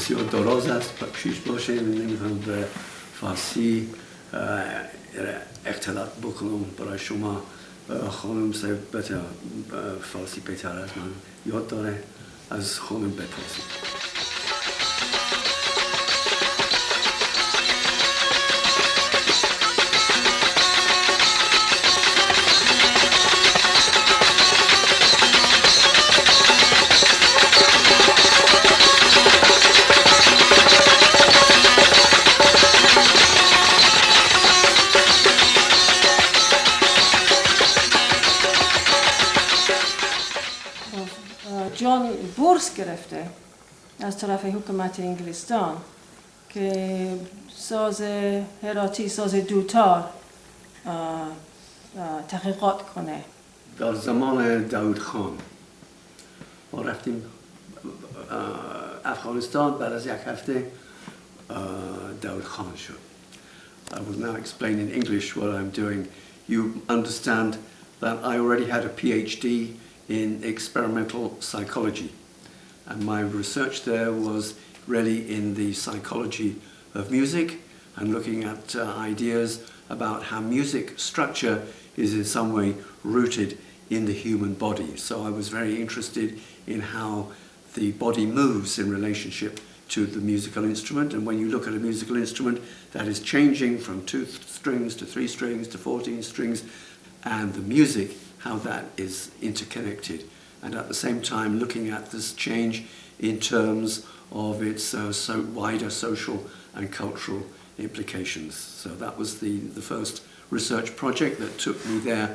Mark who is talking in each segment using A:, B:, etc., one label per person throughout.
A: بسیار دراز است، بخشیش باشه، نمیتونم به فارسی اختلاط بکنم برای شما. خانم بهتر فارسی بهتر از من یاد داره، از خانم بپرسید.
B: جان بورس گرفته از طرف حکومت انگلستان که ساز هراتی، ساز دوتار تحقیقات کنه.
A: در زمان داود خان ما رفتیم افغانستان. بعد از یک هفته داود خان شد. I will now explain in English what I'm doing. You understand that I already had a PhD in experimental psychology, and my research there was really in the psychology of music and looking at ideas about how music structure is in some way rooted in the human body. So I was very interested in how the body moves in relationship to the musical instrument, and when you look at a musical instrument that is changing from 2 strings to 3 strings to 14 strings, and the music, how that is interconnected, and at the same time looking at this change in terms of its wider social and cultural implications. So that was the first research project that took me there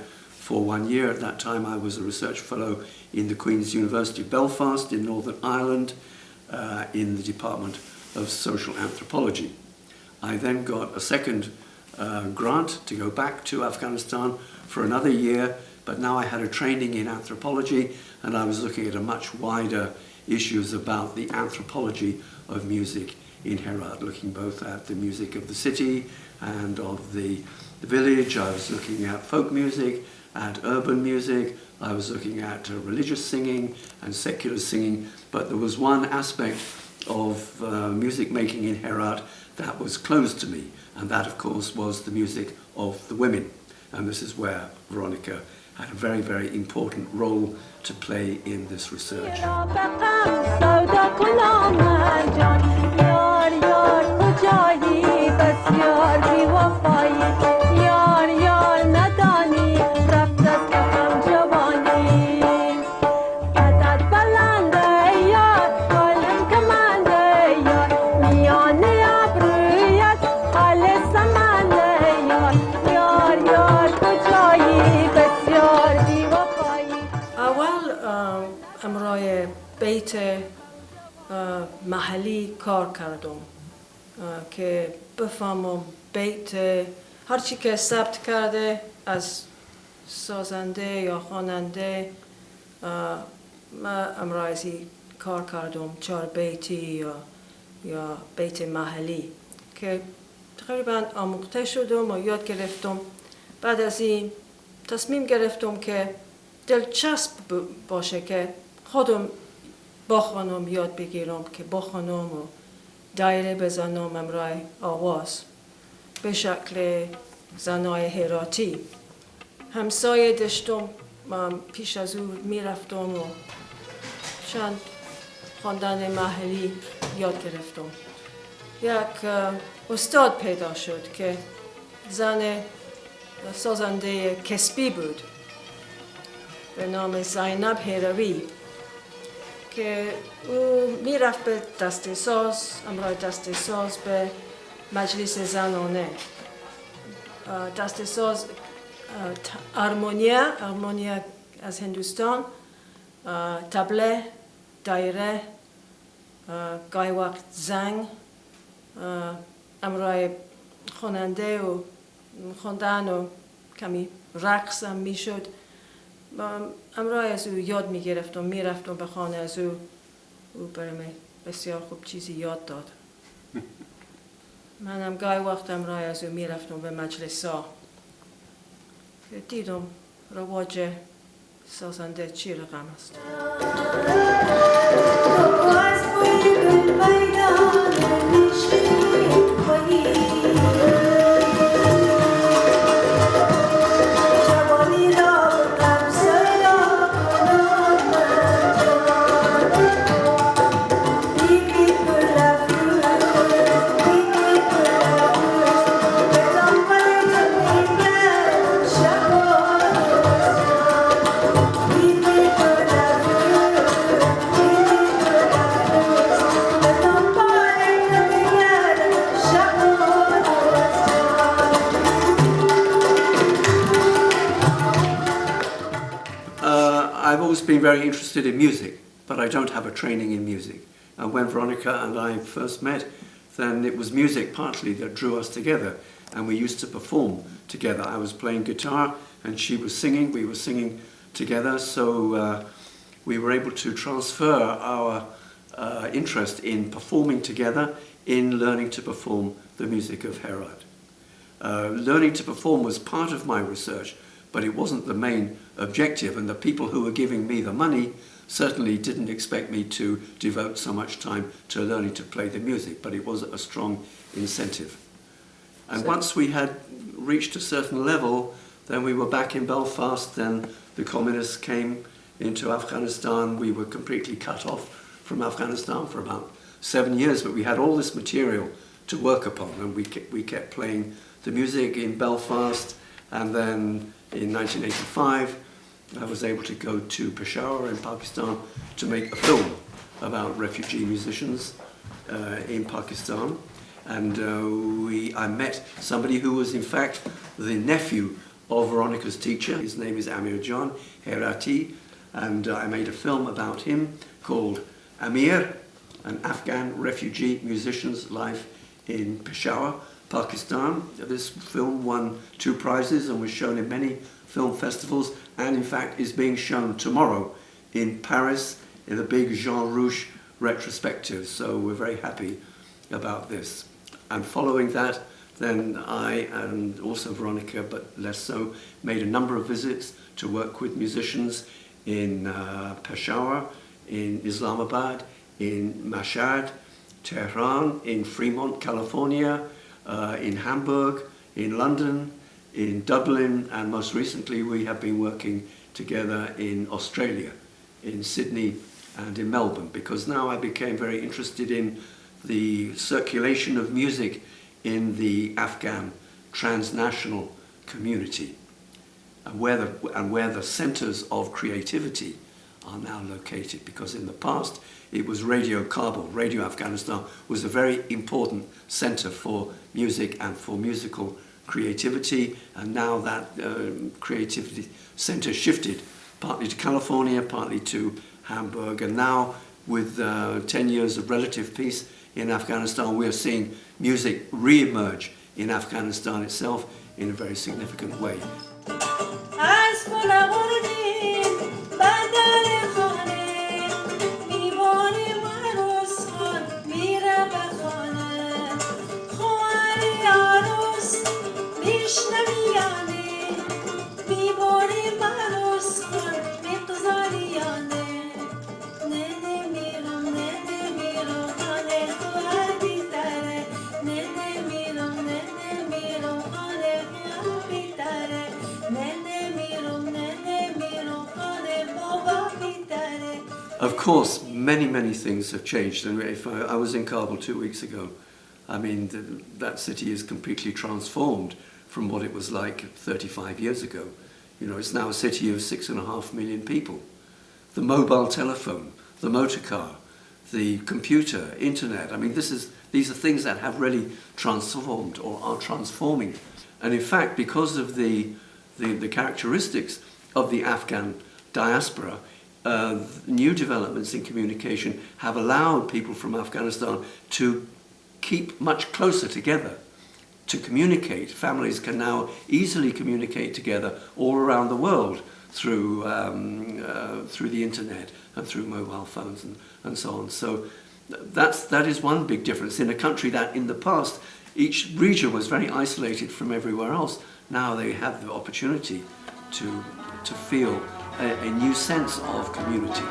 A: for 1 year. At that time I was a research fellow in the Queen's University of Belfast in Northern Ireland in the Department of Social Anthropology. I then got a second grant to go back to Afghanistan for another year, but now I had a training in anthropology and I was looking at a much wider issues about the anthropology of music in Herat, looking both at the music of the city and of the village. I was looking at folk music, at urban music. I was looking at religious singing and secular singing, but there was one aspect of music making in Herat that was closed to me, and that of course was the music of the women. And this is where Veronica had a very, very important role to play in this research.
B: بیت محلی کار کردم که بفهمم بیت هرچی که ثبت کرده از سازنده یا خواننده. ما امروزی کار کردم 4 بیتی یا بیت محلی که تقریبا آموخته شدم و یاد گرفتم. بعد از این تصمیم گرفتم که دلچسب باشه که خودم بخوانم، یاد بگیرم که بخوانم و دایره بزنم امرای آواز به شکل زنای هراتی. همسایه داشتم، پیش از او میرفتم و چند خواندن محلی یاد گرفتم. یک استاد پیدا شد که زن سازنده کسبی بود به نام زینب هروی که او میرفت به دسته ساز، امرای دسته ساز به مجلس زنانه. دسته ساز ارمونیا از هندوستان، طبله، دایره، گاهی وقت زنگ، امرای خواننده و خواندن و کمی رقص هم میشد. امراه از او یاد میگرفتم، میرفتم به خانه از او برای بسیار خوب چیزی یاد داد. منم گاهی وقت امراه از او میرفتم به مجلس ها که دیدم رواج سازنده چی رقم است.
A: I've always been very interested in music, but I don't have a training in music. And when Veronica and I first met, then it was music partly that drew us together, and we used to perform together. I was playing guitar and she was singing. We were singing together, so we were able to transfer our interest in performing together, in learning to perform the music of Heraut. Learning to perform was part of my research, but it wasn't the main objective, and the people who were giving me the money certainly didn't expect me to devote so much time to learning to play the music, but it was a strong incentive. And once we had reached a certain level, then we were back in Belfast, then the communists came into Afghanistan. We were completely cut off from Afghanistan for about 7 years, but we had all this material to work upon, and we kept playing the music in Belfast, and then in 1985 I was able to go to Peshawar in Pakistan to make a film about refugee musicians in Pakistan. And I met somebody who was in fact the nephew of Veronica's teacher. His name is Amir John Herati, and I made a film about him called Amir, an Afghan refugee musician's life in Peshawar, Pakistan. This film won 2 prizes and was shown in many film festivals, and in fact is being shown tomorrow in Paris in the big Jean Rouch retrospective. So we're very happy about this. And following that, then I, and also Veronica, but less so, made a number of visits to work with musicians in Peshawar, in Islamabad, in Mashhad, Tehran, in Fremont, California, in Hamburg, in London, in Dublin, and most recently we have been working together in Australia, in Sydney and in Melbourne, because now I became very interested in the circulation of music in the Afghan transnational community, and where the centers of creativity are now located, because in the past it was Radio Kabul. Radio Afghanistan was a very important center for music and for musical creativity, and now that creativity center shifted partly to California, partly to Hamburg, and now with 10 years of relative peace in Afghanistan, we are seeing music re-emerge in Afghanistan itself in a very significant way. Of course, many things have changed. And I was in Kabul 2 weeks ago. I mean, that city is completely transformed from what it was like 35 years ago. You know, it's now a city of 6.5 million people. The mobile telephone, the motor car, the computer, internet. I mean, these are things that have really transformed or are transforming. And in fact, because of the characteristics of the Afghan diaspora, new developments in communication have allowed people from Afghanistan to keep much closer together, to communicate. Families can now easily communicate together all around the world through the internet and through mobile phones and so on. So that is one big difference. In a country that in the past each region was very isolated from everywhere else, now they have the opportunity to feel a new sense of community.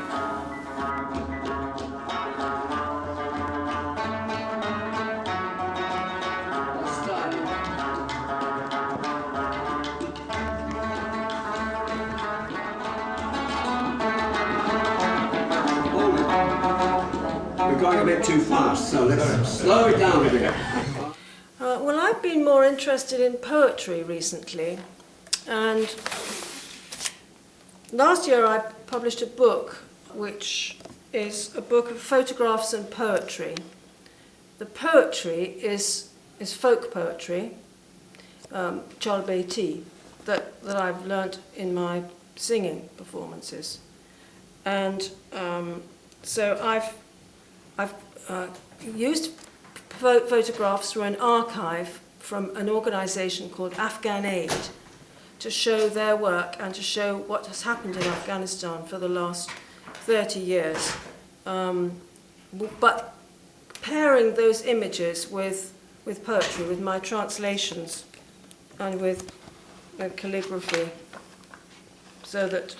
A: We're going a bit too fast, so let's slow it down a bit.
B: Well, I've been more interested in poetry recently, and last year I published a book which is a book of photographs and poetry. The poetry is folk poetry, Chalbeti, that I've learnt in my singing performances. And so I've used photographs from an archive from an organisation called Afghan Aid to show their work and to show what has happened in Afghanistan for the last 30 years. But pairing those images with poetry, with my translations and with calligraphy, so that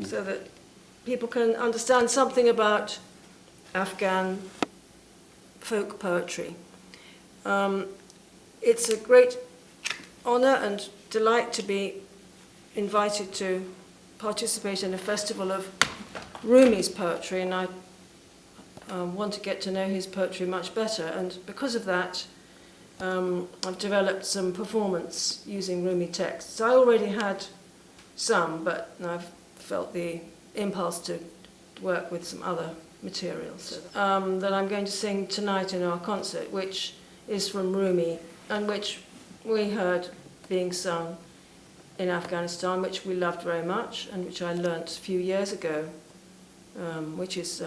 B: so that people can understand something about Afghan folk poetry. It's a great honor and delight to be invited to participate in a festival of Rumi's poetry, and I want to get to know his poetry much better, and because of that I've developed some performance using Rumi texts. I already had some, but I've felt the impulse to work with some other materials that I'm going to sing tonight in our concert, which is from Rumi and which we heard being sung in Afghanistan, which we loved very much and which I learnt a few years ago, which is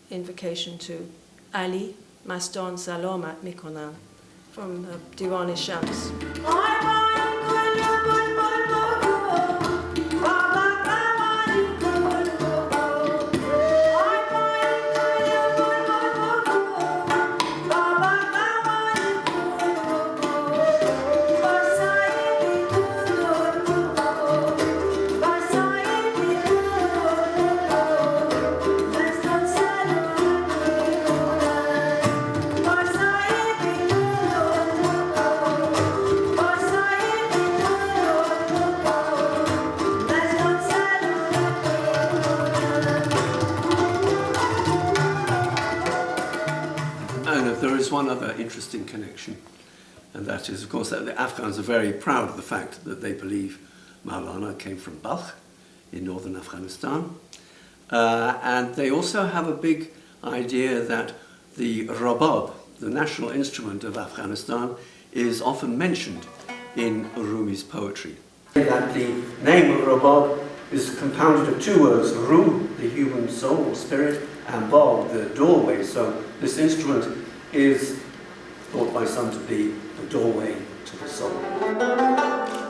B: invocation to Ali, Mastan Salamat Mikonan, from Diwan Shams.
A: One other interesting connection, and that is, of course, that the Afghans are very proud of the fact that they believe Maulana came from Balkh in northern Afghanistan, and they also have a big idea that the rabab, the national instrument of Afghanistan, is often mentioned in Rumi's poetry. That the name of rabab is compounded of two words, ruh, the human soul or spirit, and bab, the doorway. So this instrument is thought by some to be the doorway to the soul.